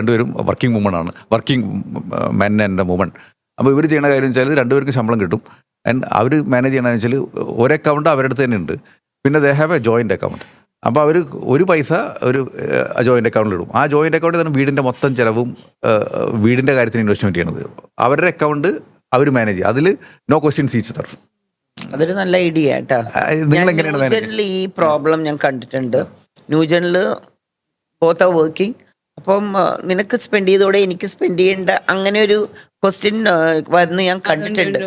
രണ്ടുപേരും working woman ആണ്, working men and woman. അപ്പോൾ ഇവർ ചെയ്യണ കാര്യം വെച്ചാൽ രണ്ടുപേർക്ക് ശമ്പളം കിട്ടും. ആൻഡ് അവർ മാനേജ് ചെയ്യണമെന്ന് വെച്ചാൽ ഒരു അക്കൗണ്ട് അവരുടെ അടുത്ത് തന്നെ ഉണ്ട്. പിന്നെ they have A joint account. അപ്പോൾ അവർ ഒരു പൈസ ഒരു ജോയിൻ്റ് അക്കൗണ്ടിലിടും. ആ ജോയിൻ്റ് അക്കൗണ്ടിൽ തന്നെ വീടിൻ്റെ മൊത്തം ചിലവും വീടിൻ്റെ കാര്യത്തിന് ഇൻവെസ്റ്റ്മെൻറ്റ് ചെയ്യണത് അവരുടെ അക്കൗണ്ട് അവർ മാനേജ് ചെയ്യും. അതിൽ നോ ക്വസ്റ്റ്യൻസ് ഈച്ച് അതർ. അതൊരു നല്ല ഐഡിയ കേട്ടാ. നിങ്ങൾ എങ്ങനെയാണ് മാനേജ്? ന്യൂജനിൽ ഈ പ്രോബ്ലം ഞാൻ കണ്ടിട്ടുണ്ട്. ന്യൂജനിൽ ബോത്ത് ആർ വർക്കിംഗ്. അപ്പം നിനക്ക് സ്പെൻഡ് ചെയ്തോടെ എനിക്ക് സ്പെൻഡ് ചെയ്യേണ്ട അങ്ങനെ ഒരു ക്വസ്റ്റ്യൻ വന്ന് ഞാൻ കണ്ടിട്ടുണ്ട്.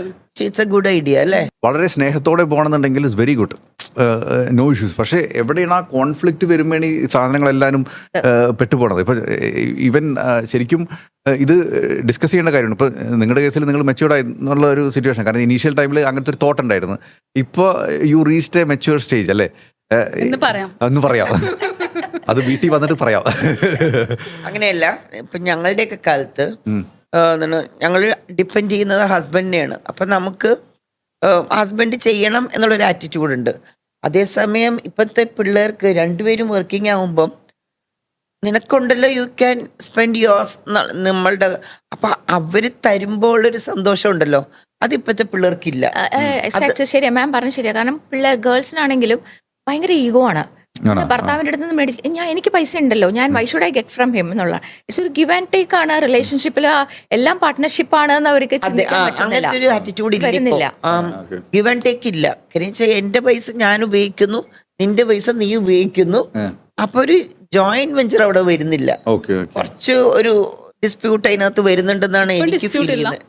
ഇറ്റ്സ് എ ഗുഡ് ഐഡിയ അല്ലേ? വളരെ സ്നേഹത്തോടെ പോകണമെന്നുണ്ടെങ്കിൽ it's very good, no issues. പക്ഷേ എവിടെയാണ് ആ കോൺഫ്ലിക്റ്റ് വരുമ്പോഴാണ് ഈ സാധനങ്ങളെല്ലാവരും പെട്ടുപോകണത്. ഇപ്പം ഈവൻ ശരിക്കും ഇത് ഡിസ്കസ് ചെയ്യേണ്ട കാര്യമാണ്. ഇപ്പോൾ നിങ്ങളുടെ കേസിൽ നിങ്ങൾ മെച്യൂർഡായി എന്നുള്ള ഒരു സിറ്റുവേഷൻ. കാരണം ഇനീഷ്യൽ ടൈമിൽ അങ്ങനത്തെ ഒരു തോട്ട് ഉണ്ടായിരുന്നു. ഇപ്പോൾ U reached A mature stage അല്ലേ? ഒന്ന് പറയാം, അത് വീട്ടിൽ വന്നിട്ട് പറയാം. അങ്ങനെയല്ല, ഇപ്പം ഞങ്ങളുടെയൊക്കെ കാലത്ത് ഞങ്ങൾ ഡിപ്പെൻഡ് ചെയ്യുന്നത് ഹസ്ബൻഡിനെയാണ്. അപ്പം നമുക്ക് ഹസ്ബൻഡ് ചെയ്യണം എന്നുള്ളൊരു ആറ്റിറ്റ്യൂഡ് ഉണ്ട്. അതേസമയം ഇപ്പോഴത്തെ പിള്ളേർക്ക് രണ്ടുപേരും വർക്കിംഗ് ആകുമ്പം നിനക്കുണ്ടല്ലോ, യു ക്യാൻ സ്പെൻഡ് യോസ് നമ്മളുടെ. അപ്പം അവർ തരുമ്പോൾ ഒരു സന്തോഷം ഉണ്ടല്ലോ, അതിപ്പോഴത്തെ പിള്ളേർക്കില്ല. ശരിയാ, മാം പറഞ്ഞ ശരിയാ. കാരണം പിള്ളേർ ഗേൾസിനാണെങ്കിലും ഭയങ്കര ഈഗോ ആണ്. ഭർത്താവിൻ്റെ അടുത്ത് നിന്ന് മേടിച്ച് എനിക്ക് പൈസ ഉണ്ടല്ലോ, ഞാൻ why should I get from him എന്നുള്ള. ഇറ്റ്സ് ഒരു ഗിവ് ആൻഡ് ടേക്ക് ആണ് റിലേഷൻഷിപ്പിൽ. എല്ലാം പാർട്ട്ണർഷിപ്പ് ആണ് എന്ന് അവർക്ക് അങ്ങനത്തെ ഒരു ആറ്റിറ്റ്യൂഡ് വരുന്നില്ല. ഗിവ് ആൻഡ് ടേക്ക് ഇല്ല. കാര്യം എന്റെ പൈസ ഞാൻ ഉപയോഗിക്കുന്നു, നിന്റെ പൈസ നീ ഉപയോഗിക്കുന്നു. അപ്പൊ ഒരു ജോയിന്റ് വെഞ്ചർ അവിടെ വരുന്നില്ല. കുറച്ച് ഒരു ഡിസ്പ്യൂട്ട് അതിനകത്ത് വരുന്നുണ്ടെന്നാണ് എനിക്ക് ഫീൽ ചെയ്യുന്നത്.